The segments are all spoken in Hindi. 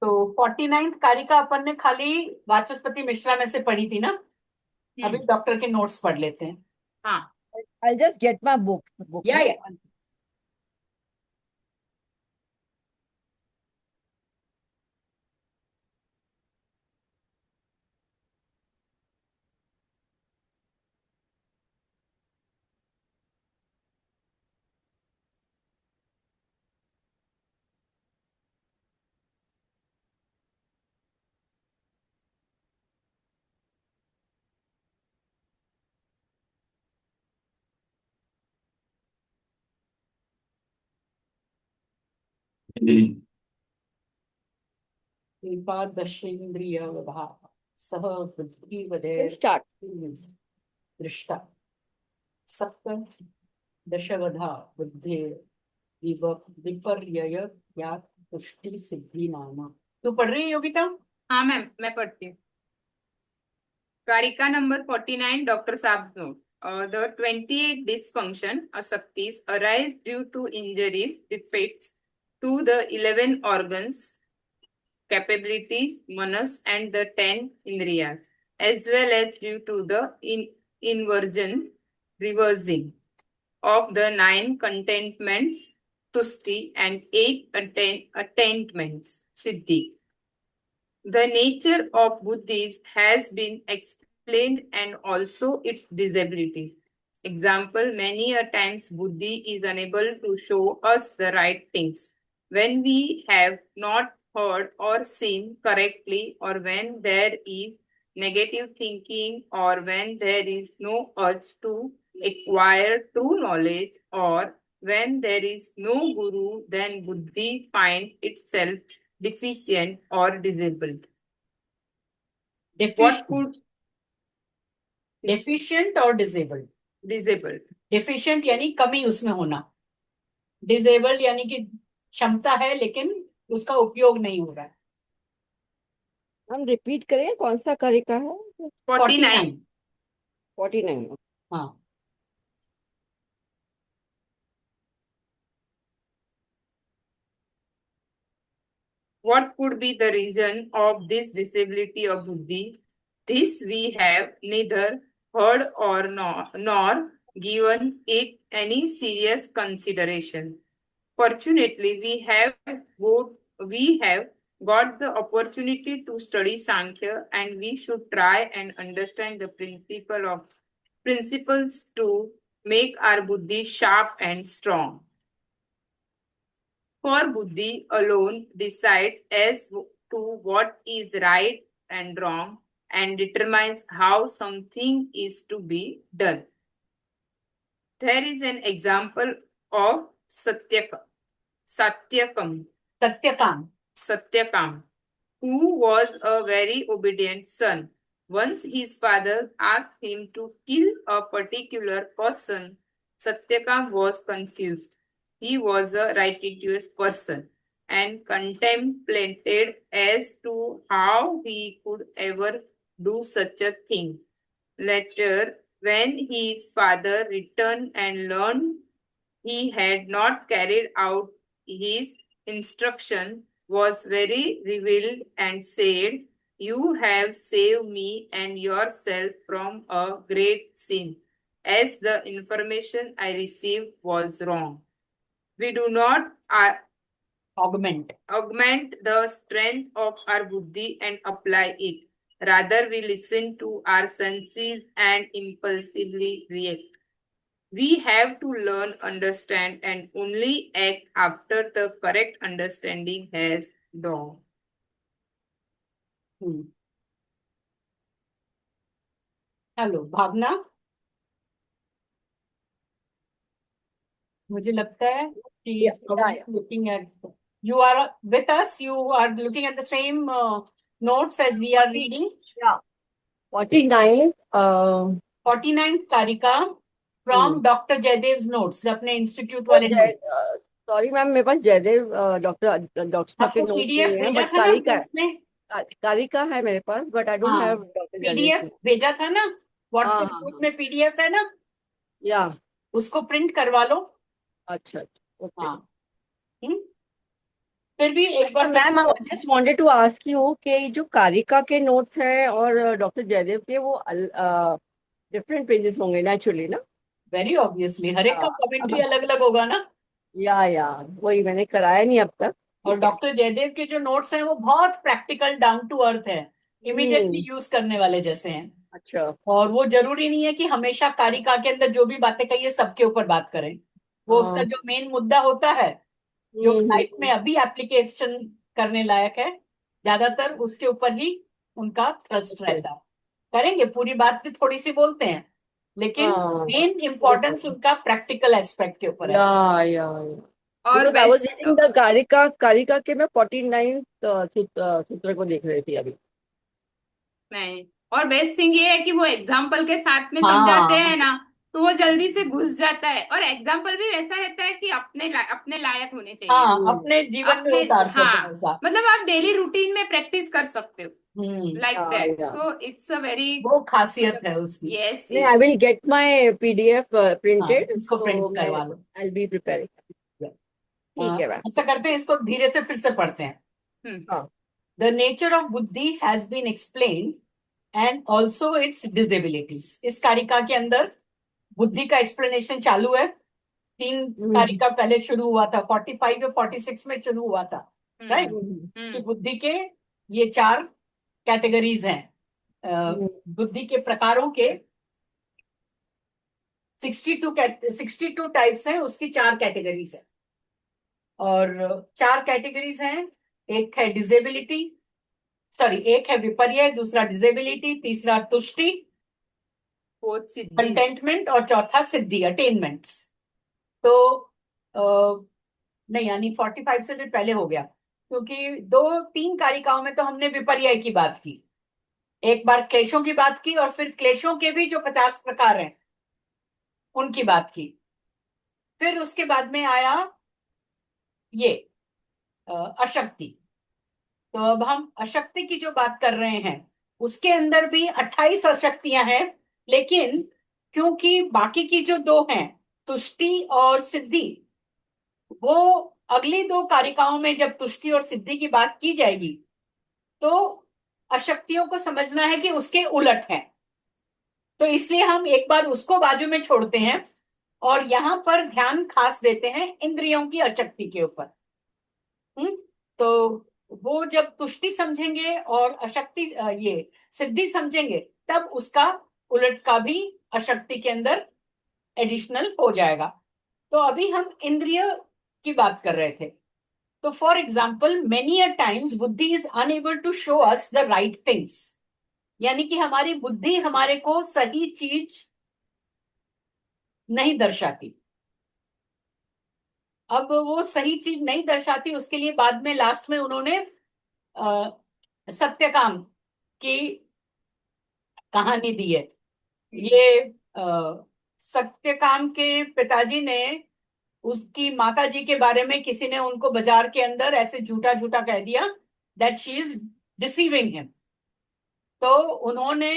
तो 49 कारिका अपन ने खाली वाचस्पति मिश्रा में से पढ़ी थी ना। अभी डॉक्टर के नोट्स पढ़ लेते हैं। हाँ, I'll just get my book. या No? या एकादशेन्द्रिय सह बुद्धिवदेर Let's start. दृष्टा सप्त दशवधा बुद्धे विपर्यय या पुष्टि सिद्धि नाम। तू पढ़ रही है योगिता? हाँ मैम, मैं पढ़ती हूँ। Karika number 49, Dr. Saab's note. The 28 dysfunction or Shaktis arise due to injuries, defects to the 11 organs, capabilities, manas, and the 10 indriyas, as well as due to the reversing of the 9 contentments, tusti, and 8 attainments, siddhi. The nature of buddhis has been explained and also its disabilities. Example, many a times buddhi is unable to show us the right things. When we have not heard or seen correctly, or when there is negative thinking, or when there is no urge to acquire true knowledge, or when there is no guru, then buddhi finds itself deficient or disabled. What could deficient और डिसेबल्ड? disabled? डेफिशिएंट यानी कमी उसमें होना, डिसेबल्ड यानी कि क्षमता है लेकिन उसका उपयोग नहीं हो रहा है। हम रिपीट करें कौन सा कारिका है? 49. 49. हाँ, What could be the reason of this disability of buddhi? This we have neither heard or nor given it any serious consideration. Fortunately, we have got the opportunity to study Sankhya, and we should try and understand the principles to make our buddhi sharp and strong. For buddhi alone decides as to what is right and wrong and determines how something is to be done. There is an example of Satyakam, who was a very obedient son. Once his father asked him to kill a particular person. Satyakam was confused. He was a righteous person and contemplated as to how he could ever do such a thing. Later, when his father returned and learned he had not carried out his instruction, was very revealed and said, "You have saved me and yourself from a great sin, as the information I received was wrong." We do not augment the strength of our buddhi and apply it. Rather, we listen to our senses and impulsively react. We have to learn, understand, and only act after the correct understanding has dawned. Hello Bhavna, मुझे लगता है कि looking at you are with us, you are looking at the same notes as we are reading. Yeah. 49. 49th कारिका from Dr. Jaydev's notes, अपने इंस्टीट्यूट वाले notes. सॉरी मैम, मेरे पास जयदेव डॉक्टर साहब के नोट्स नहीं है, बट कारिका है मेरे पास, but I don't have doctor PDF भेजा था ना व्हाट्सएप ग्रुप में, पीडीएफ है ना, या उसको प्रिंट करवा लो। अच्छा, ओके। हाँ, फिर भी एक बार ma'am I just wanted to ask you कि जो कारिका के नोट्स हैं और डॉक्टर जयदेव के वो डिफरेंट पेजेस होंगे नेचुरली ना? वेरी ऑब्वियसली हर एक का कमेंट्री हाँ अलग अलग होगा ना। या वही मैंने कराया नहीं अब तक। और ठीक है। डॉक्टर जयदेव के जो नोट्स हैं वो बहुत प्रैक्टिकल डाउन टू अर्थ है, इमीडिएटली यूज करने वाले जैसे हैं। अच्छा। और वो जरूरी नहीं है कि हमेशा कारिका के अंदर जो भी बातें कही है सबके ऊपर बात करें। वो उसका हाँ। जो मेन मुद्दा होता है जो लाइफ में हम्म। अभी एप्लीकेशन करने लायक है, ज्यादातर उसके ऊपर ही उनका थ्रस्ट ओके। रहता है। करेंगे पूरी बात भी थोड़ी सी बोलते हैं, लेकिन हाँ। मेन इंपॉर्टेंस उनका प्रैक्टिकल एस्पेक्ट के ऊपर है। या और because I was best reading the कारिका के मैं 49 सूत्र को देख रही थी अभी। नहीं, और बेस्ट थिंग ये है कि वो एग्जाम्पल के साथ में समझाते हैं हाँ ना, तो वो जल्दी से घुस जाता है। और एग्जाम्पल भी वैसा रहता है कि अपने लायक होने चाहिए। हाँ, हम्म। अपने जीवन में अपने, उतार हाँ, सके ऐसा। मतलब आप डेली रूटीन में प्रैक्टिस कर सकते हो, हम्म। Like that. या सो इट्स अ वेरी, वो खासियत मतलब, है उसकी। यस नहीं I yes. Will get my PDF हाँ, प्रिंटेड इसको तो प्रिंट मैं करवा लो। आई बी प्रिपेयरिंग। ठीक है मैम। ऐसा करते हैं, इसको धीरे से फिर से पढ़ते हैं। हम्म। हाँ। The nature of buddhi has been explained and also its disabilities. इस कारिका के अंदर बुद्धि का एक्सप्लेनेशन चालू है। तीन हम्म। कारिका पहले शुरू हुआ था, 45 या 46 में शुरू हुआ था, राइट। हम्म। हम्म। कि हम्म। बुद्धि के ये चार कैटेगरीज हैं। हम्म। बुद्धि के प्रकारों के 62 टाइप्स हैं, उसकी चार कैटेगरीज हैं। और चार कैटेगरीज हैं। एक है डिसेबिलिटी, सॉरी, एक है विपर्य, दूसरा डिसेबिलिटी, तीसरा तुष्टि फोर्थ सिद्धि। कंटेंटमेंट, और चौथा सिद्धि अटेनमेंट्स। तो नहीं, यानी 45 से भी पहले हो गया, क्योंकि दो तीन कारिकाओं में तो हमने विपर्य की बात की। एक बार क्लेशों की बात की, और फिर क्लेशों के भी जो 50 प्रकार हैं उनकी बात की। फिर उसके बाद में आया ये अशक्ति। तो अब हम अशक्ति की जो बात कर रहे हैं, उसके अंदर भी 28 अशक्तियां हैं। लेकिन क्योंकि बाकी की जो दो हैं, तुष्टि और सिद्धि, वो अगली दो कारिकाओं में जब तुष्टि और सिद्धि की बात की जाएगी, तो अशक्तियों को समझना है कि उसके उलट है। तो इसलिए हम एक बार उसको बाजू में छोड़ते हैं और यहां पर ध्यान खास देते हैं इंद्रियों की अशक्ति के ऊपर। तो वो जब तुष्टि समझेंगे और अशक्ति ये सिद्धि समझेंगे, तब उसका उलट का भी अशक्ति के अंदर एडिशनल हो जाएगा। तो अभी हम इंद्रिय की बात कर रहे थे। तो for example, many a times बुद्धि is unable to show us the right things. यानी कि हमारी बुद्धि हमारे को सही चीज नहीं दर्शाती। अब वो सही चीज नहीं दर्शाती, उसके लिए बाद में लास्ट में उन्होंने सत्यकाम की कहानी दी है। ये सत्यकाम के पिताजी ने उसकी माता जी के बारे में, किसी ने उनको बाजार के अंदर ऐसे झूठा झूठा कह दिया that she is deceiving him. तो उन्होंने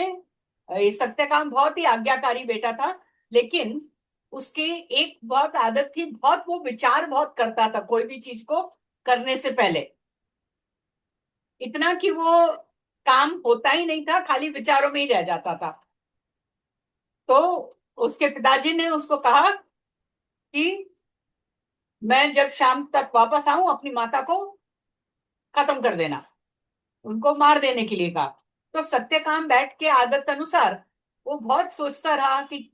ये सत्यकाम बहुत ही आज्ञाकारी बेटा था, लेकिन उसकी एक बहुत आदत थी, बहुत वो विचार बहुत करता था कोई भी चीज को करने से पहले। इतना कि वो काम होता ही नहीं था, खाली विचारों में ही रह जाता था। तो उसके पिताजी ने उसको कहा कि मैं जब शाम तक वापस आऊं अपनी माता को खत्म कर देना, उनको मार देने के लिए कहा। तो सत्यकाम बैठ के आदत अनुसार वो बहुत सोचता रहा कि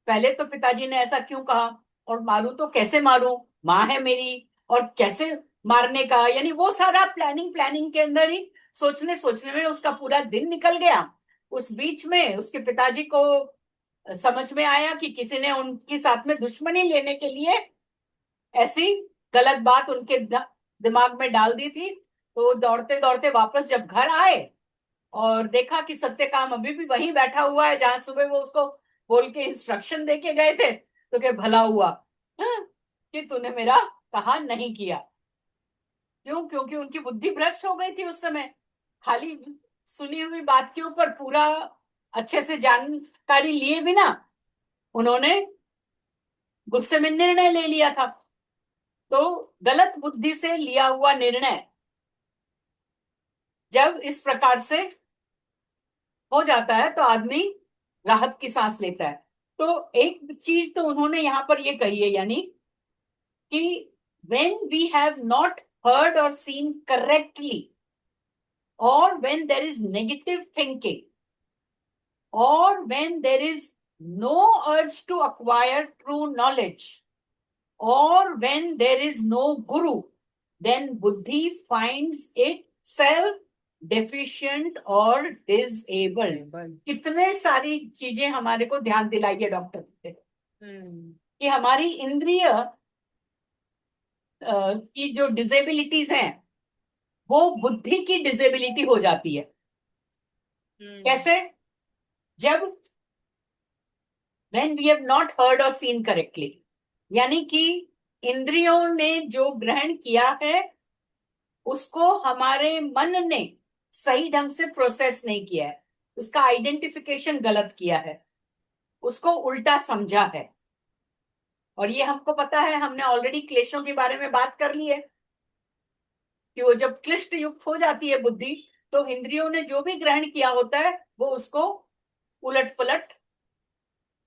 पहले तो पिताजी ने ऐसा क्यों कहा, और मारूं तो कैसे मारूं, माँ है मेरी, और कैसे मारने का, यानी वो सारा प्लानिंग प्लानिंग के अंदर ही सोचने सोचने में उसका पूरा दिन निकल गया। उस बीच में उसके पिताजी को समझ में आया कि किसी ने उनके साथ में दुश्मनी लेने के लिए ऐसी गलत बात उनके दिमाग में डाल दी थी। तो दौड़ते दौड़ते वापस जब घर आए और देखा कि सत्यकाम अभी भी वहीं बैठा हुआ है जहां सुबह वो उसको बोल के इंस्ट्रक्शन दे के गए थे, तो क्या भला हुआ, हाँ, कि तूने मेरा कहा नहीं किया। क्यों? क्योंकि उनकी बुद्धि भ्रष्ट हो गई थी उस समय। खाली सुनी हुई बात के ऊपर पूरा अच्छे से जानकारी लिए बिना उन्होंने गुस्से में निर्णय ले लिया था। तो गलत बुद्धि से लिया हुआ निर्णय जब इस प्रकार से हो जाता है तो आदमी राहत की सांस लेता है। तो एक चीज तो उन्होंने यहां पर ये कही है, यानी कि when we have not heard or seen correctly, or when there is negative thinking, or when there is no urge to acquire true knowledge, or when there is no guru, then buddhi finds itself deficient or disabled। कितने सारी चीजें हमारे को ध्यान दिलाई है डॉक्टर ने कि हमारी इंद्रिय की जो डिसेबिलिटीज हैं वो बुद्धि की डिसेबिलिटी हो जाती है। कैसे? जब when we have not heard or seen correctly, यानी कि इंद्रियों ने जो ग्रहण किया है उसको हमारे मन ने सही ढंग से प्रोसेस नहीं किया है, उसका आइडेंटिफिकेशन गलत किया है, उसको उल्टा समझा है। और ये हमको पता है, हमने ऑलरेडी क्लेशों के बारे में बात कर ली है कि वो जब क्लिष्ट युक्त हो जाती है बुद्धि तो इंद्रियों ने जो भी ग्रहण किया होता है वो उसको उलट पलट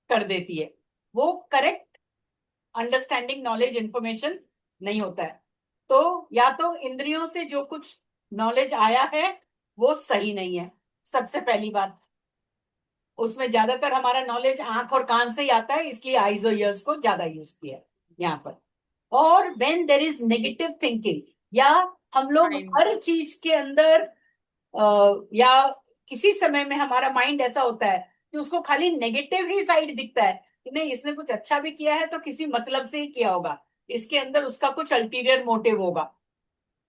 कर देती है, वो करेक्ट अंडरस्टैंडिंग नॉलेज इंफॉर्मेशन नहीं होता है। तो या तो इंद्रियों से जो कुछ नॉलेज आया है वो सही नहीं है, सबसे पहली बात। उसमें ज्यादातर हमारा नॉलेज आंख और कान से ही आता है, इसलिए आईज और ईयर्स को ज्यादा यूज किया है यहाँ पर। और when there is negative thinking, या हम लोग हर चीज के अंदर या किसी समय में हमारा माइंड ऐसा होता है कि उसको खाली नेगेटिव ही साइड दिखता है कि नहीं, इसने कुछ अच्छा भी किया है तो किसी मतलब से ही किया होगा, इसके अंदर उसका कुछ अल्टीरियर मोटिव होगा,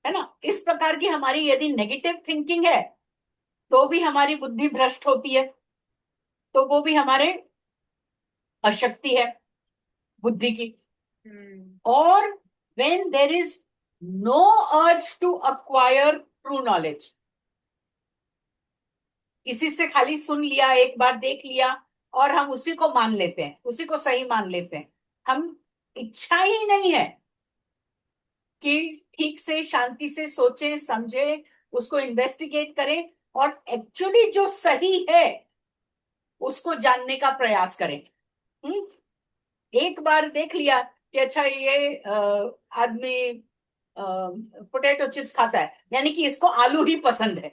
है ना। इस प्रकार की हमारी यदि नेगेटिव थिंकिंग है तो भी हमारी बुद्धि भ्रष्ट होती है, तो वो भी हमारे अशक्ति है बुद्धि की। और when there is no urge to acquire true knowledge, किसी से खाली सुन लिया, एक बार देख लिया और हम उसी को मान लेते हैं, उसी को सही मान लेते हैं, हम इच्छा ही नहीं है कि ठीक से शांति से सोचें समझे, उसको इन्वेस्टिगेट करें और एक्चुअली जो सही है उसको जानने का प्रयास करें। एक बार देख लिया कि अच्छा ये आदमी पोटैटो चिप्स खाता है, यानी कि इसको आलू ही पसंद है,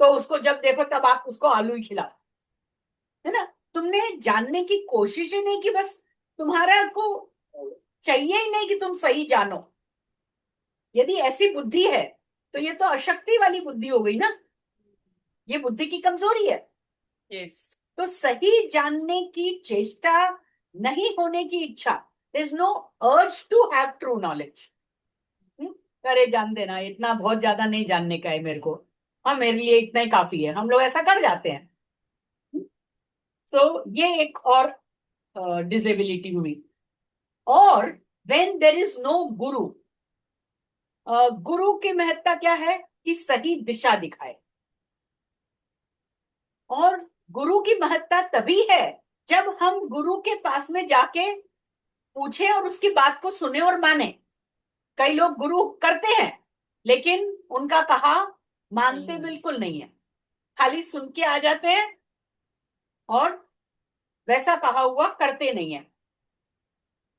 तो उसको जब देखो तब आप उसको आलू ही खिलाओ, है ना। तुमने जानने की कोशिश ही नहीं की, बस तुम्हारा को चाहिए ही नहीं कि तुम सही जानो। यदि ऐसी बुद्धि है तो ये तो अशक्ति वाली बुद्धि हो गई ना, ये बुद्धि की कमजोरी है। यस। तो सही जानने की चेष्टा नहीं होने की इच्छा, there is no urge to have true knowledge. अरे जान देना, इतना बहुत ज्यादा नहीं जानने का है मेरे को, हाँ मेरे लिए इतना ही काफी है, हम लोग ऐसा कर जाते हैं। तो ये एक और डिसेबिलिटी हुई। और व्हेन देयर इज नो गुरु, गुरु की महत्ता क्या है कि सही दिशा दिखाए, और गुरु की महत्ता तभी है जब हम गुरु के पास में जाके पूछे और उसकी बात को सुने और माने। कई लोग गुरु करते हैं लेकिन उनका कहा मानते बिल्कुल नहीं है, खाली सुन के आ जाते हैं और वैसा कहा हुआ करते नहीं है।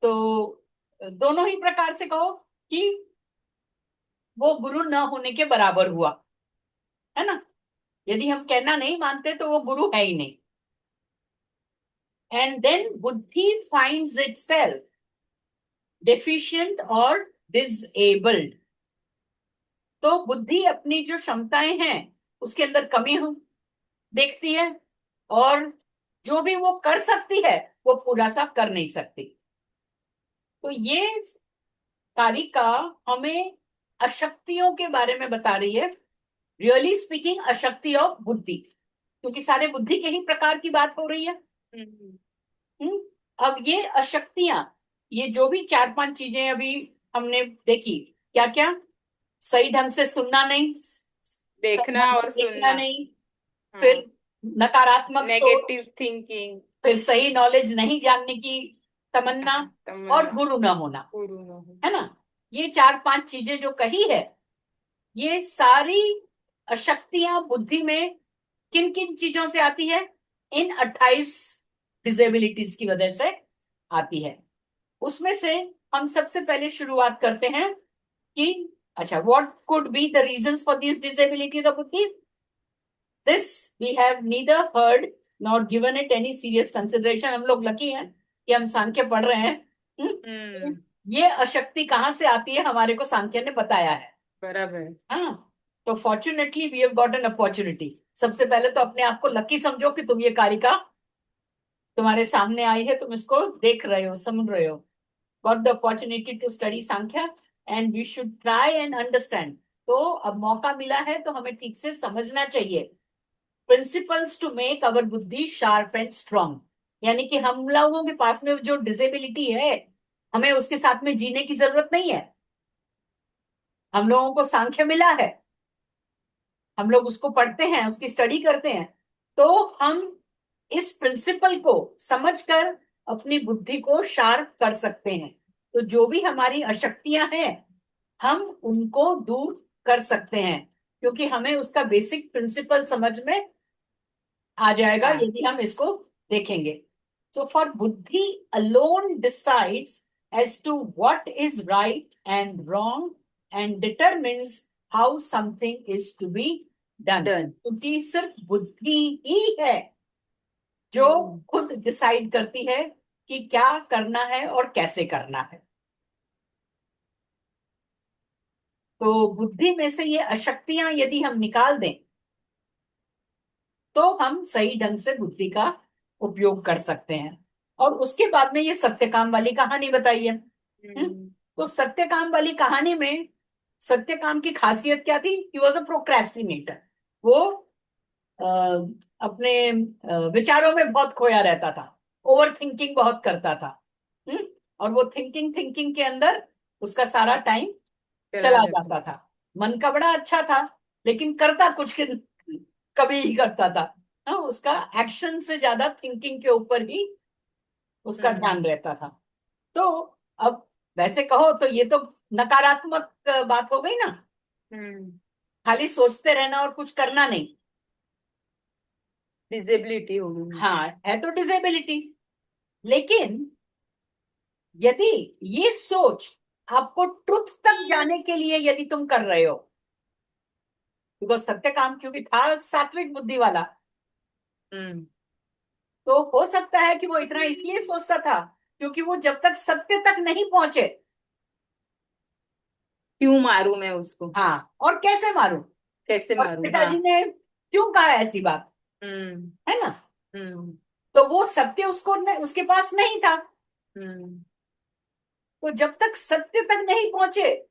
तो दोनों ही प्रकार से कहो कि वो गुरु न होने के बराबर हुआ, है ना। यदि हम कहना नहीं मानते तो वो गुरु है ही नहीं। एंड देन बुद्धि फाइंड्स इटसेल्फ डेफिशिएंट और डिसेबल्ड। तो बुद्धि अपनी जो क्षमताएं हैं उसके अंदर कमी हो देखती है, और जो भी वो कर सकती है वो पूरा सा कर नहीं सकती। तो ये कारिका हमें अशक्तियों के बारे में बता रही है, रियली स्पीकिंग अशक्ति ऑफ बुद्धि, क्योंकि सारे बुद्धि के ही प्रकार की बात हो रही है। अब ये अशक्तियां, ये जो भी 4-5 चीजें अभी हमने देखी, क्या क्या, सही ढंग से सुनना नहीं, देखना और देखना सुनना नहीं, फिर नकारात्मक नेगेटिव सोच, थिंकिंग, फिर सही नॉलेज नहीं जानने की तमन्ना, और गुरु न होना, गुरु न हो, है ना। ये 4-5 चीजें जो कही है, ये सारी अशक्तियां बुद्धि में किन किन चीजों से आती है? इन 28 डिसेबिलिटीज की वजह से आती है। उसमें से हम सबसे पहले शुरुआत करते हैं कि अच्छा, what could be the reasons for these disabilities of बुद्धि? This we have neither heard not given it any serious consideration. हम लोग लकी हैं कि हम सांख्य पढ़ रहे हैं। हम्म। ये अशक्ति कहाँ से आती है, हमारे को सांख्य ने बताया है। बराबर। हाँ, तो fortunately we have got an opportunity. सबसे पहले तो अपने आप को लकी समझो कि तुम ये कारिका तुम्हारे सामने आई है, तुम इसको देख रहे हो, समझ रहे हो। Got the opportunity to study Sankhya and we should try and understand. तो अब मौका मिला है तो हमें ठीक से समझना चाहिए। प्रिंसिपल्स टू मेक अवर बुद्धि शार्प एंड स्ट्रांग, यानी कि हम लोगों के पास में जो डिसेबिलिटी है, हमें उसके साथ में जीने की जरूरत नहीं है। हम लोगों को सांख्य मिला है, हम लोग उसको पढ़ते हैं, उसकी स्टडी करते हैं, तो हम इस प्रिंसिपल को समझकर अपनी बुद्धि को शार्प कर सकते हैं। तो जो भी हमारी अशक्तियां हैं, हम उनको दूर कर सकते हैं, क्योंकि हमें उसका बेसिक प्रिंसिपल समझ में आ जाएगा हाँ। यदि हम इसको देखेंगे। So for buddhi alone decides as to what is right and wrong and determines how something is to be done. Done. क्योंकि सिर्फ बुद्धि ही है जो खुद डिसाइड करती है कि क्या करना है और कैसे करना है। तो बुद्धि में से ये अशक्तियां यदि हम निकाल दें, तो हम सही ढंग से बुद्धि का उपयोग कर सकते हैं। और उसके बाद में ये सत्यकाम वाली कहानी बताई है। तो सत्यकाम वाली कहानी में सत्यकाम की खासियत क्या थी? He was a procrastinator. वो अ, अपने विचारों में बहुत खोया रहता था, ओवर थिंकिंग बहुत करता था। और वो थिंकिंग थिंकिंग के अंदर उसका सारा टाइम चला चला जाता। जाता था। मन का बड़ा अच्छा था, लेकिन करता कुछ कभी ही करता था। हाँ, उसका एक्शन से ज्यादा थिंकिंग के ऊपर ही उसका ध्यान रहता था। तो अब वैसे कहो तो ये तो नकारात्मक बात हो गई ना, हम्म। खाली सोचते रहना और कुछ करना नहीं। डिसेबिलिटी हो गई। हाँ, है तो डिसेबिलिटी। लेकिन यदि ये सोच आपको ट्रुथ तक जाने के लिए यदि तुम कर रहे हो, बिकॉज सत्य काम क्योंकि था सात्विक बुद्धि वाला, हम्म। तो हो सकता है कि वो इतना इसलिए सोचता था क्योंकि वो जब तक सत्य तक नहीं पहुंचे। क्यों मारूं मैं उसको? हाँ, और कैसे मारूं, कैसे और मारूं? हाँ। पिताजी ने क्यों कहा ऐसी बात, हम्म। है ना? हम्म। तो वो सत्य उसके पास नहीं था। हम्म। तो जब तक सत्य तक नहीं पहुंचे,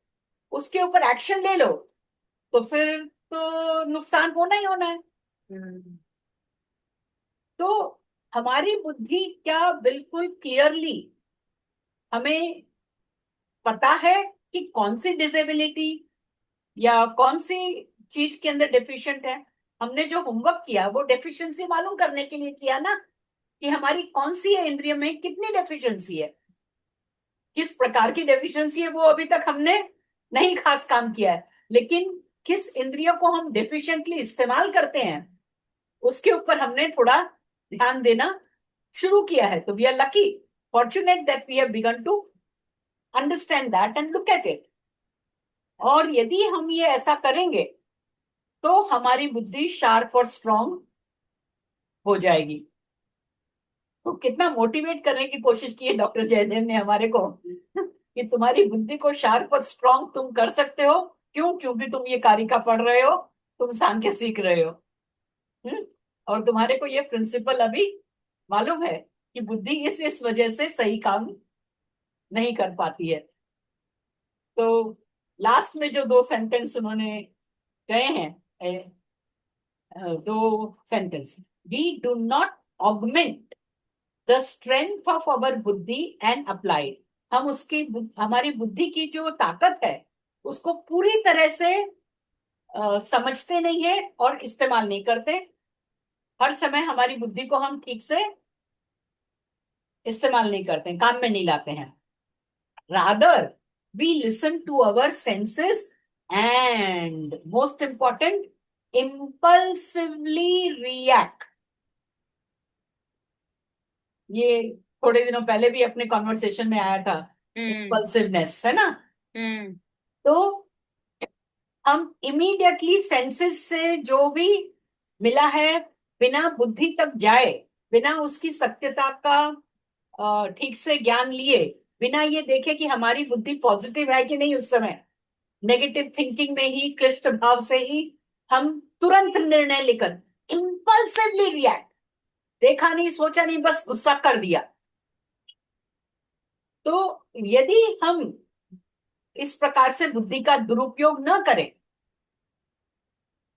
उसके ऊपर एक्शन ले लो, तो फिर तो नुकसान होना ही होना है। हम्म। तो हमारी बुद्धि क्या बिल्कुल क्लियरली हमें पता है कि कौन सी डिसेबिलिटी या कौन सी चीज के अंदर डेफिशिएंट है। हमने जो होमवर्क किया वो डेफिशिएंसी मालूम करने के लिए किया ना, कि हमारी कौन सी है इंद्रिय में कितनी डेफिशिएंसी है, किस प्रकार की डेफिशिएंसी है, वो अभी तक हमने नहीं खास काम किया है। लेकिन किस इंद्रियों को हम डेफिशिएंटली इस्तेमाल करते हैं, उसके ऊपर हमने थोड़ा ध्यान देना शुरू किया है। तो we are lucky, fortunate that we have begun to understand that and look at it. और यदि हम ये ऐसा करेंगे तो हमारी बुद्धि शार्प और स्ट्रांग हो जाएगी। तो कितना मोटिवेट करने की कोशिश की है डॉक्टर जयदेव ने हमारे को कि तुम्हारी बुद्धि को शार्प और स्ट्रांग तुम कर सकते हो। क्यों? क्योंकि तुम ये कारिका पढ़ रहे हो, तुम सांख्य सीख रहे हो। हम्म? और तुम्हारे को ये प्रिंसिपल अभी मालूम है कि बुद्धि इस वजह से सही काम नहीं कर पाती है। तो लास्ट में जो 2 सेंटेंस उन्होंने गए हैं, दो sentence, we do not augment the strength of our buddhi and apply. हम उसकी हमारी बुद्धि की जो ताकत है उसको पूरी तरह से समझते नहीं है और इस्तेमाल नहीं करते। हर समय हमारी बुद्धि को हम ठीक से इस्तेमाल नहीं करते, काम में नहीं लाते हैं। Rather we listen to our senses and most important, impulsively react. ये थोड़े दिनों पहले भी अपने कॉन्वर्सेशन में आया था, impulsiveness, है ना? तो हम इमीडिएटली सेंसेस से जो भी मिला है बिना बुद्धि तक जाए, बिना उसकी सत्यता का ठीक से ज्ञान लिए, बिना ये देखे कि हमारी बुद्धि पॉजिटिव है कि नहीं, उस समय नेगेटिव थिंकिंग में ही, क्लिष्ट भाव से ही हम तुरंत निर्णय लेकर इंपल्सिवली रिएक्ट, देखा नहीं सोचा नहीं बस गुस्सा कर दिया। तो यदि हम इस प्रकार से बुद्धि का दुरुपयोग न करें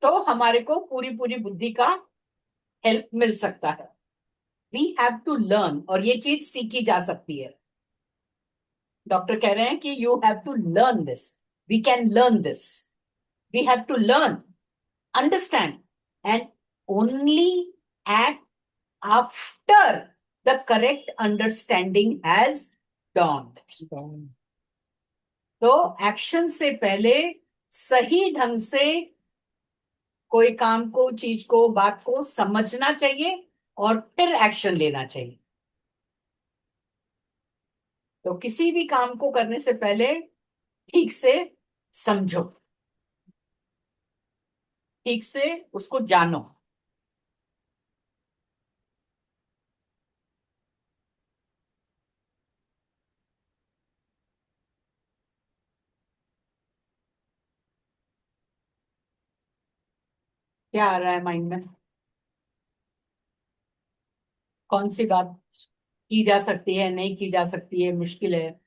तो हमारे को पूरी पूरी बुद्धि का हेल्प मिल सकता है। वी हैव टू लर्न, और ये चीज सीखी जा सकती है। डॉक्टर कह रहे हैं कि you have to learn this, we can learn this, we have to learn, understand and only act after the correct understanding has dawned। तो एक्शन से पहले सही ढंग से कोई काम को, चीज को, बात को समझना चाहिए और फिर एक्शन लेना चाहिए। तो किसी भी काम को करने से पहले ठीक से समझो, ठीक से उसको जानो। क्या आ रहा है माइंड में? कौन सी बात की जा सकती है, नहीं की जा सकती है, मुश्किल है?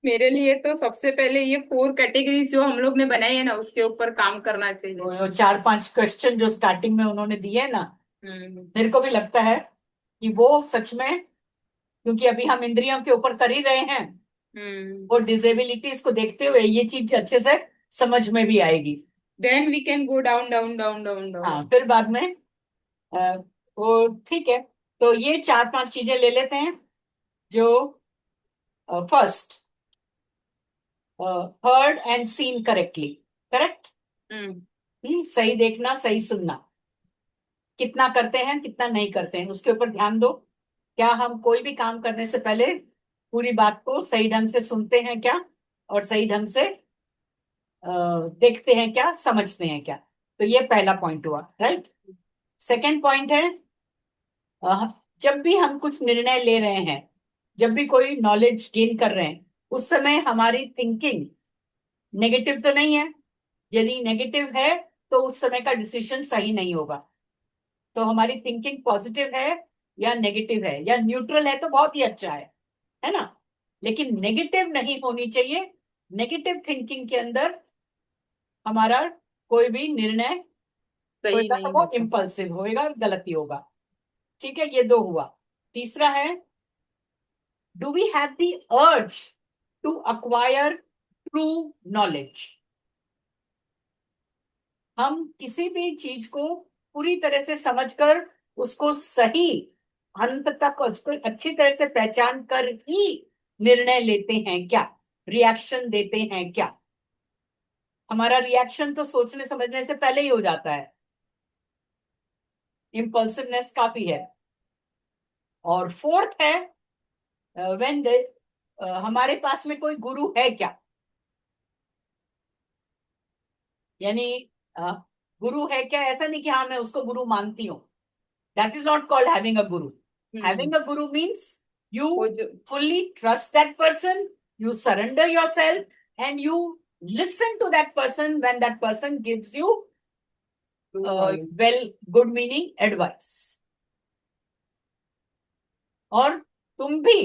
मेरे लिए तो सबसे पहले ये 4 कैटेगरीज जो हम लोग ने बनाई है ना, उसके ऊपर काम करना चाहिए। वो 4-5 क्वेश्चन जो स्टार्टिंग में उन्होंने दिए ना, मेरे को भी लगता है कि वो सच में, क्योंकि अभी हम इंद्रियों के ऊपर कर ही रहे हैं, वो डिसेबिलिटीज को देखते हुए ये चीज अच्छे से समझ में भी आएगी। Then we can go down down down down down. हाँ, फिर बाद में वो ठीक है। तो ये 4-5 चीजें ले लेते हैं। जो first, heard and seen correctly, correct, सही देखना, सही सुनना, कितना करते हैं कितना नहीं करते हैं उसके ऊपर ध्यान दो। क्या हम कोई भी काम करने से पहले पूरी बात को सही ढंग से सुनते हैं क्या, और सही ढंग से देखते हैं क्या, समझते हैं क्या? तो ये पहला पॉइंट हुआ, राइट। सेकंड पॉइंट है, जब भी हम कुछ निर्णय ले रहे हैं, जब भी कोई नॉलेज गेन कर रहे हैं, उस समय हमारी थिंकिंग नेगेटिव तो नहीं है। यदि नेगेटिव है तो उस समय का डिसीजन सही नहीं होगा। तो हमारी थिंकिंग पॉजिटिव है या नेगेटिव है या न्यूट्रल है तो बहुत ही अच्छा है ना? लेकिन नेगेटिव नहीं होनी चाहिए। नेगेटिव थिंकिंग के अंदर हमारा कोई भी निर्णय सही होगा नहीं तो वो होता। इम्पल्सिव होएगा, गलती होगा। ठीक है, ये 2 हुआ। तीसरा है, do we have the urge to acquire true knowledge? हम किसी भी चीज को पूरी तरह से समझकर उसको सही अंत तक उसको अच्छी तरह से पहचान कर ही निर्णय लेते हैं क्या, रिएक्शन देते हैं क्या? हमारा रिएक्शन तो सोचने समझने से पहले ही हो जाता है, इम्पल्सिवनेस काफी है। और फोर्थ है, व्हेन हमारे पास में कोई गुरु है क्या, यानी अ, गुरु है क्या, ऐसा नहीं कि हाँ मैं उसको गुरु मानती हूँ। That is not called having a guru. Having a Guru means you वो जो fully trust that person, you surrender yourself and you listen to that person when that person gives you well, good meaning advice। और तुम भी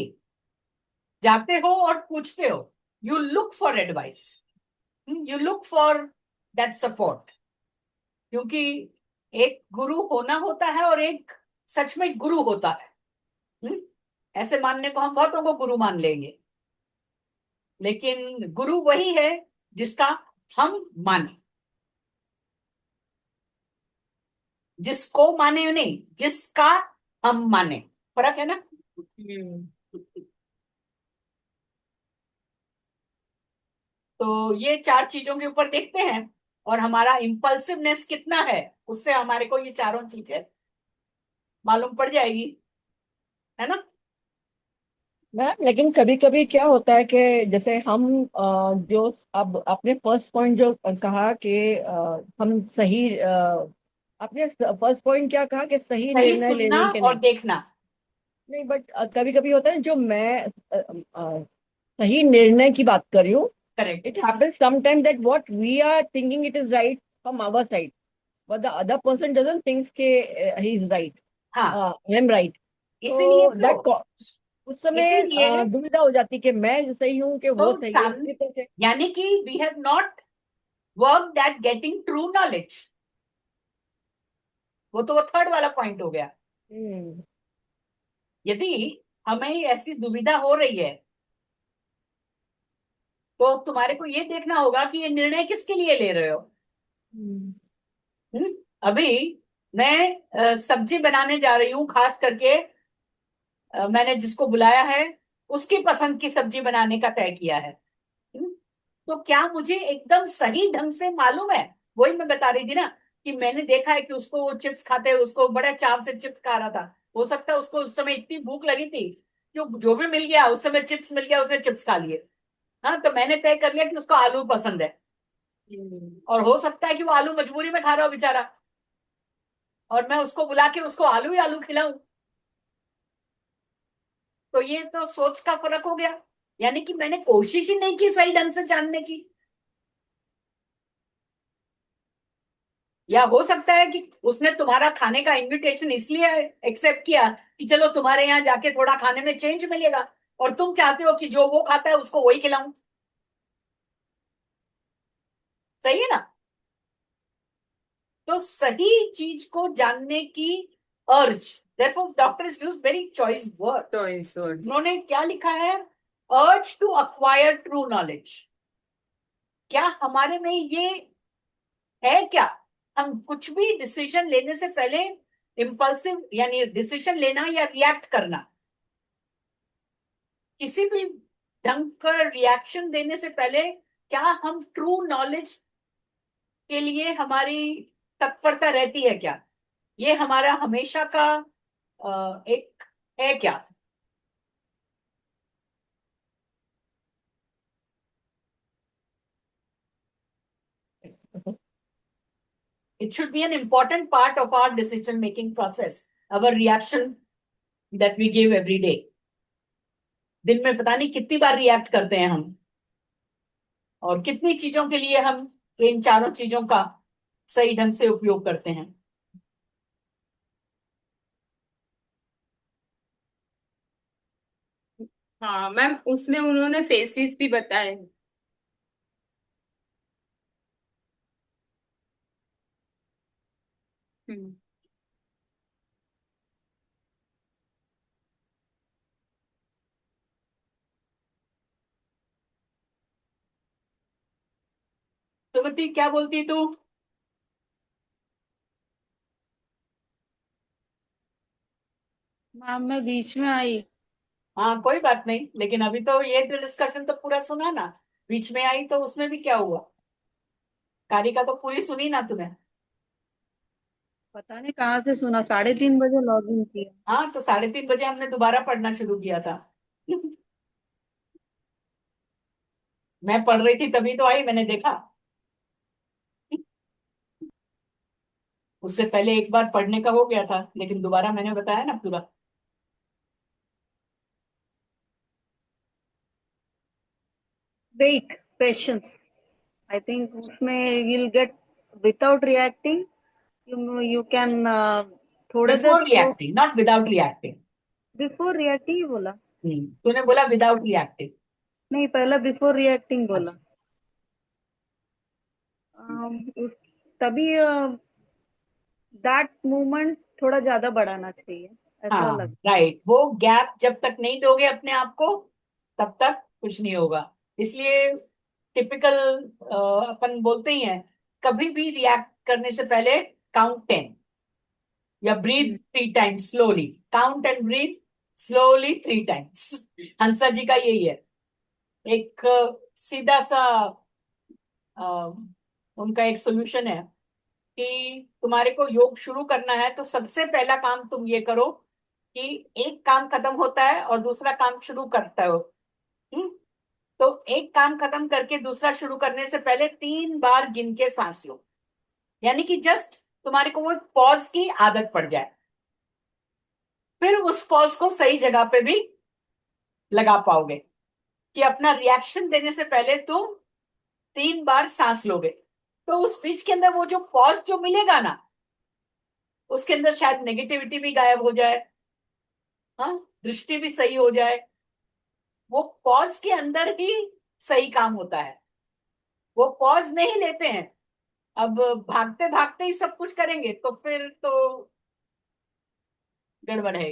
जाते हो और पूछते हो, you look for advice, you look for that support. क्योंकि एक गुरु होना होता है और एक सच में गुरु होता है। हम्म? ऐसे मानने को हम बहुतों को गुरु मान लेंगे, लेकिन गुरु वही है जिसका हम माने, जिसको माने नहीं, जिसका हम माने, फर्क है ना? तो ये चार चीजों के ऊपर देखते हैं और हमारा इम्पल्सिवनेस कितना है, उससे हमारे को ये चारों चीजें मालूम पड़ जाएगी, है ना। मैम लेकिन कभी कभी क्या होता है कि जैसे हम जो अब आपने फर्स्ट पॉइंट जो कहा कि हम सही आपने फर्स्ट पॉइंट क्या कहा कि सही सही निर्णय सुनना लेने के और नहीं। देखना। नहीं बट कभी कभी होता है जो मैं सही निर्णय की बात कर रही हूँ। Correct. It happens sometime that what we are thinking it is right from our side, but the other person doesn't thinks के ही इज राइट, हाँ, आई एम राइट। इसीलिए तो तो दैट उस समय इसीलिए दुविधा हो जाती कि मैं सही हूँ कि तो वो सही है, सामने, इसलिए तो यानी कि we have not work at getting true knowledge. वो थर्ड वाला पॉइंट हो गया। हम्म यदि हमें ऐसी दुविधा हो रही है तो तुम्हारे को ये देखना होगा कि ये निर्णय किसके लिए ले रहे हो। हम्म हम्म? अभी मैं सब्जी बनाने जा रही हूँ, खास करके मैंने जिसको बुलाया है उसकी पसंद की सब्जी बनाने का तय किया है। हम्म? तो क्या मुझे एकदम सही ढंग से मालूम है? वही मैं बता रही थी ना कि मैंने देखा है कि उसको वो चिप्स खाते हुए उसको बड़े चाव से चिप्स खा रहा था। हो सकता है उसको उस समय इतनी भूख लगी थी कि जो भी मिल गया उस समय चिप्स मिल गया, उसने चिप्स खा लिए। हाँ, तो मैंने तय कर लिया कि उसको आलू पसंद है। और हो सकता है कि वो आलू मजबूरी में खा रहा हो बेचारा, और मैं उसको बुला के उसको आलू ही आलू खिलाऊं। तो ये तो सोच का फर्क हो गया, यानी कि मैंने कोशिश ही नहीं की सही ढंग से जानने की। या हो सकता है कि उसने तुम्हारा खाने का इनविटेशन इसलिए एक्सेप्ट किया कि चलो तुम्हारे यहाँ जाके थोड़ा खाने में चेंज मिलेगा, और तुम चाहते हो कि जो वो खाता है उसको वही खिलाऊं। सही है ना। तो सही चीज को जानने की अर्ज, therefore doctors use very choice words. choice words. उन्होंने क्या लिखा है? अर्ज टू अक्वायर ट्रू नॉलेज। क्या हमारे में ये है क्या? हम कुछ भी डिसीजन लेने से पहले इम्पल्सिव यानी डिसीजन लेना या रिएक्ट करना, किसी भी ढंग का रिएक्शन देने से पहले क्या हम ट्रू नॉलेज के लिए हमारी तत्परता रहती है क्या? ये हमारा हमेशा का एक है क्या? It should be an important part of our decision making process, our reaction that we give every day. दिन में पता नहीं कितनी बार रिएक्ट करते हैं हम, और कितनी चीजों के लिए हम इन चारों चीजों का सही ढंग से उपयोग करते हैं। हाँ मैम, उसमें उन्होंने फेसिस भी बताए हैं। हम्म। सुमति, क्या बोलती तू? मैम मैं बीच में आई। हाँ, कोई बात नहीं, लेकिन अभी तो ये डिस्कशन तो पूरा सुना ना। बीच में आई तो उसमें भी क्या हुआ? कारिका तो पूरी सुनी ना तुम्हें? पता नहीं कहाँ से सुना, 3:30 बजे लॉग इन किया। हाँ, तो 3:30 बजे हमने दोबारा पढ़ना शुरू किया था। मैं पढ़ रही थी तभी तो आई, मैंने देखा। उससे पहले एक बार पढ़ने का हो गया था, लेकिन दोबारा मैंने बताया ना पूरा। Wait, patience. आई थिंक उसमें you'll get without reacting, you can थोड़ा देर before reacting, not without reacting. Before reacting ही बोला। तूने बोला विदाउट रिएक्टिंग। नहीं, पहला बिफोर रिएक्टिंग बोला। अच्छा। तभी दैट मूवमेंट थोड़ा ज्यादा बढ़ाना चाहिए, ऐसा हाँ, लगता राइट, वो गैप जब तक नहीं दोगे अपने आप को तब तक कुछ नहीं होगा। इसलिए टिपिकल अपन बोलते ही हैं, कभी भी रिएक्ट करने से पहले काउंट 10 या ब्रीथ है। 3 times slowly. Count and breathe slowly 3 times. Hansa ji का यही है। एक सीधा सा उनका एक सोल्यूशन है कि तुम्हारे को योग शुरू करना है तो सबसे पहला काम तुम ये करो कि एक काम खत्म होता है और दूसरा काम शुरू करता हो। हम्म? तो एक काम खत्म करके दूसरा शुरू करने से पहले 3 बार गिन के सांस लो, यानी कि जस्ट तुम्हारे को वो पॉज की आदत पड़ जाए। फिर उस पॉज को सही जगह पे भी लगा पाओगे कि अपना रिएक्शन देने से पहले तुम 3 बार सांस लोगे, तो उस स्पीच के अंदर वो जो पॉज जो मिलेगा ना, उसके अंदर शायद नेगेटिविटी भी गायब हो जाए, हाँ, दृष्टि भी सही हो जाए। वो पॉज के अंदर ही सही काम होता है। वो पॉज नहीं लेते हैं, अब भागते भागते ही सब कुछ करेंगे तो फिर तो गड़बड़ है।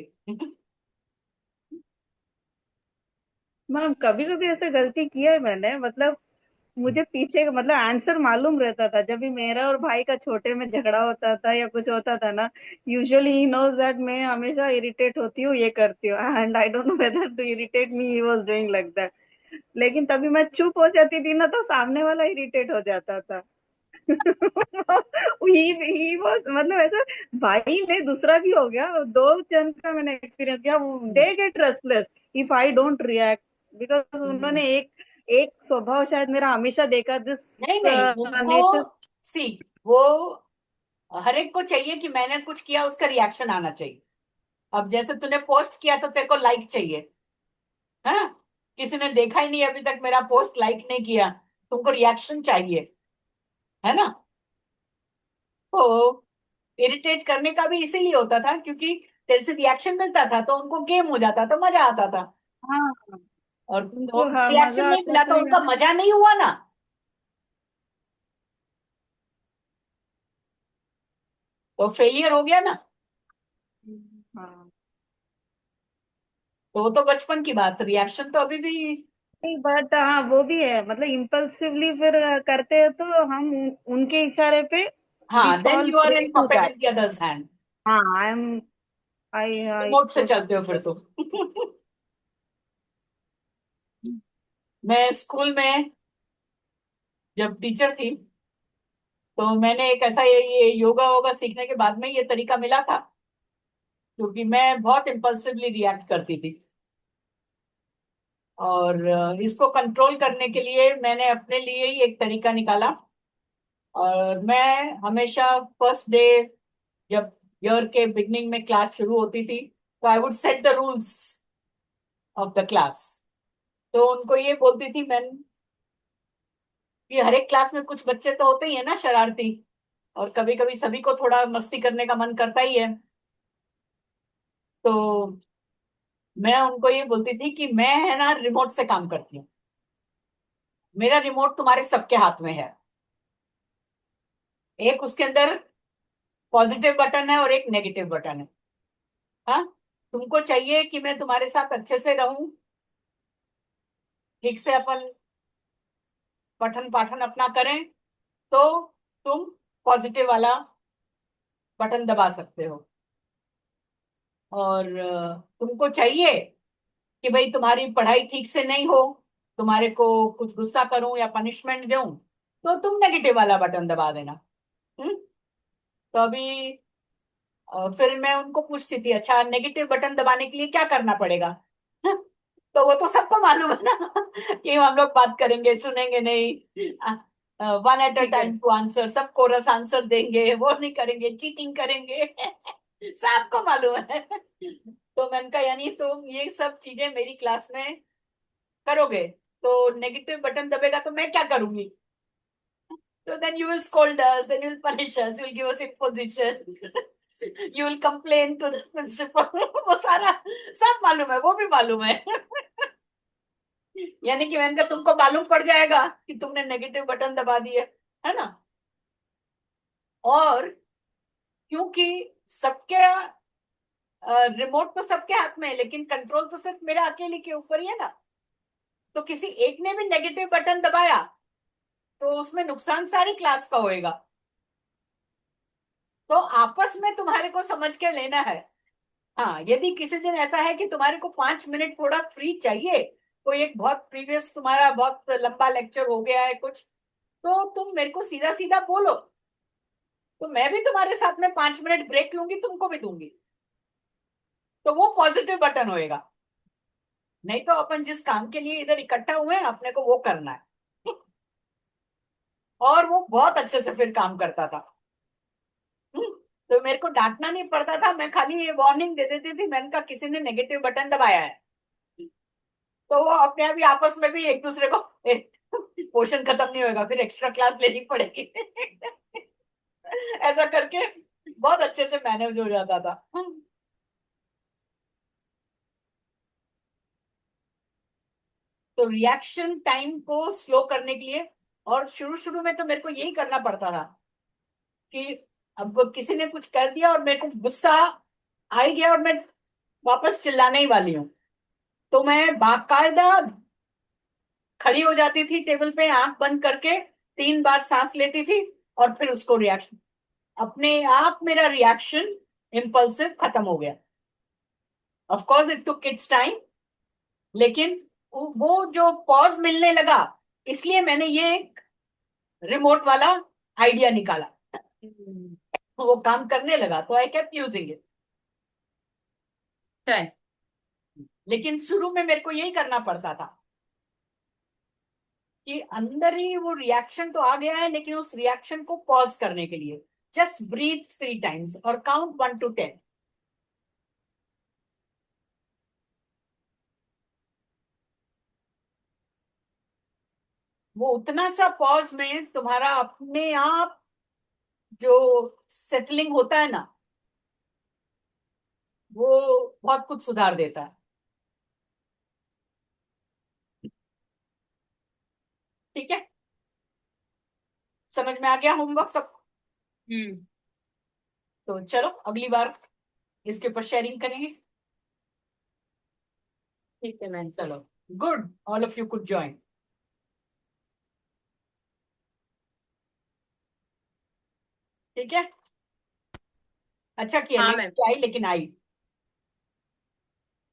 मैम कभी कभी ऐसे गलती किया है मैंने, मतलब मुझे पीछे का मतलब आंसर मालूम रहता था। जब भी मेरा और भाई का छोटे में झगड़ा होता था या कुछ होता था ना, यूजुअली ही नोज दैट मैं हमेशा इरिटेट होती हूँ, ये करती हूँ, and I don't know whether to irritate me he was doing like that. लेकिन तभी मैं चुप हो जाती थी ना, तो सामने वाला इरिटेट हो जाता था। ही वाज मतलब ऐसा, भाई में दूसरा भी हो गया, 2 जन का मैंने एक्सपीरियंस किया। They get restless if I don't react, because उन्होंने एक एक स्वभाव शायद मेरा हमेशा देखा, दिस नहीं नहीं, उनको नेचर। सी वो हर एक को चाहिए कि मैंने कुछ किया उसका रिएक्शन आना चाहिए। अब जैसे तूने पोस्ट किया तो तेरे को लाइक चाहिए, हाँ, किसी ने देखा ही नहीं अभी तक मेरा पोस्ट, लाइक नहीं किया, तुमको रिएक्शन चाहिए, है ना। तो इरिटेट करने का भी इसीलिए होता था क्योंकि तेरे से रिएक्शन मिलता था तो उनको गेम हो जाता, तो मजा आता था। हाँ, और उनको हाँ रिएक्शन मजा नहीं आता मिला तो था। उनका मजा नहीं हुआ ना, तो फेलियर हो गया ना। हाँ, तो वो तो बचपन की बात, रिएक्शन तो अभी भी। नहीं बट हाँ वो भी है, मतलब इम्पल्सिवली फिर करते हैं तो हम उनके इशारे पे वी हाँ, then fall you are prey like to puppet that. In the others hand. हाँ, आई एम, आई रिमोट से चलते हो फिर तो। मैं स्कूल में जब टीचर थी तो मैंने एक ऐसा ये योगा वोगा सीखने के बाद में ये तरीका मिला था, क्योंकि मैं बहुत इम्पल्सिवली रिएक्ट करती थी। और इसको कंट्रोल करने के लिए मैंने अपने लिए ही एक तरीका निकाला। और मैं हमेशा फर्स्ट डे, जब ईयर के बिगनिंग में क्लास शुरू होती थी, तो I would set the rules of the class. तो उनको ये बोलती थी मैं कि हर एक क्लास में कुछ बच्चे तो होते ही है ना शरारती, और कभी कभी सभी को थोड़ा मस्ती करने का मन करता ही है। तो मैं उनको ये बोलती थी कि मैं है ना रिमोट से काम करती हूँ, मेरा रिमोट तुम्हारे सबके हाथ में है। एक उसके अंदर पॉजिटिव बटन है और एक नेगेटिव बटन है। हाँ, तुमको चाहिए कि मैं तुम्हारे साथ अच्छे से रहूं, ठीक से अपन पठन पाठन अपना करें, तो तुम पॉजिटिव वाला बटन दबा सकते हो। और तुमको चाहिए कि भाई तुम्हारी पढ़ाई ठीक से नहीं हो, तुम्हारे को कुछ गुस्सा करूं या पनिशमेंट दूं, तो तुम नेगेटिव वाला बटन दबा देना। हम्म? तो अभी फिर मैं उनको पूछती थी, अच्छा नेगेटिव बटन दबाने के लिए क्या करना पड़ेगा? तो वो तो सबको मालूम है ना कि हम लोग बात करेंगे, सुनेंगे नहीं, वन एट अ ठीक है। टाइम टू आंसर, सब कोरस आंसर देंगे, वो नहीं करेंगे, चीटिंग करेंगे। सबको मालूम है। तो मैंने कहा यानी तुम ये सब चीजें मेरी क्लास में करोगे तो नेगेटिव बटन दबेगा तो मैं क्या करूंगी? तो then you will scold us, then you will punish us, you will give us imposition, you will complain to the principal। वो सारा सब मालूम है, वो भी मालूम है। यानी कि मैंने कहा तुमको मालूम पड़ जाएगा कि तुमने नेगेटिव बटन दबा दिए, है ना। और क्योंकि सबके रिमोट तो सबके हाथ में है, लेकिन कंट्रोल तो सिर्फ मेरा अकेले के ऊपर ही है ना। तो किसी एक ने भी नेगेटिव बटन दबाया तो उसमें नुकसान सारी क्लास का होएगा। तो आपस में तुम्हारे को समझ के लेना है। हाँ, यदि किसी दिन ऐसा है कि तुम्हारे को 5 मिनट थोड़ा फ्री चाहिए, कोई एक बहुत प्रीवियस तुम्हारा बहुत लंबा लेक्चर हो गया है कुछ, तो तुम मेरे को सीधा सीधा बोलो, तो मैं भी तुम्हारे साथ में 5 मिनट ब्रेक लूंगी, तुमको भी दूंगी, तो वो पॉजिटिव बटन होएगा। नहीं तो अपन जिस काम के लिए इधर इकट्ठा हुए हैं अपने को वो करना है। और वो बहुत अच्छे से फिर काम करता था। तो मेरे को डांटना नहीं पड़ता था, मैं खाली ये वार्निंग दे देती थी, मैंने कहा किसी ने नेगेटिव बटन दबाया है, तो वो अपने आप ही आपस में भी एक दूसरे को पोर्शन खत्म नहीं होगा, फिर एक्स्ट्रा क्लास लेनी पड़ेगी। ऐसा करके बहुत अच्छे से मैनेज हो जाता था। तो रिएक्शन टाइम को स्लो करने के लिए, और शुरू शुरू में तो मेरे को यही करना पड़ता था कि अब किसी ने कुछ कर दिया और मेरे को गुस्सा आ ही गया और मैं वापस चिल्लाने ही वाली हूँ, तो मैं बाकायदा खड़ी हो जाती थी टेबल पे, आंख बंद करके 3 बार सांस लेती थी, और फिर उसको रिएक्शन, अपने आप मेरा रिएक्शन इम्पल्सिव खत्म हो गया। Of course it took its time, लेकिन वो जो पॉज मिलने लगा, इसलिए मैंने ये रिमोट वाला आइडिया निकाला, वो काम करने लगा, तो आई केप्ट यूजिंग इट। अच्छा है। लेकिन शुरू में मेरे को यही करना पड़ता था कि अंदर ही वो रिएक्शन तो आ गया है, लेकिन उस रिएक्शन को पॉज करने के लिए जस्ट ब्रीथ 3 टाइम्स और काउंट 1 to 10। वो उतना सा पॉज में तुम्हारा अपने आप जो सेटलिंग होता है ना, वो बहुत कुछ सुधार देता है। ठीक है, समझ में आ गया होमवर्क सब? हम्म। तो चलो अगली बार इसके ऊपर शेयरिंग करेंगे। ठीक है मैम। चलो, good, all of you could join. ठीक है, अच्छा किया, हाँ लेट मैम। के आई लेकिन आई।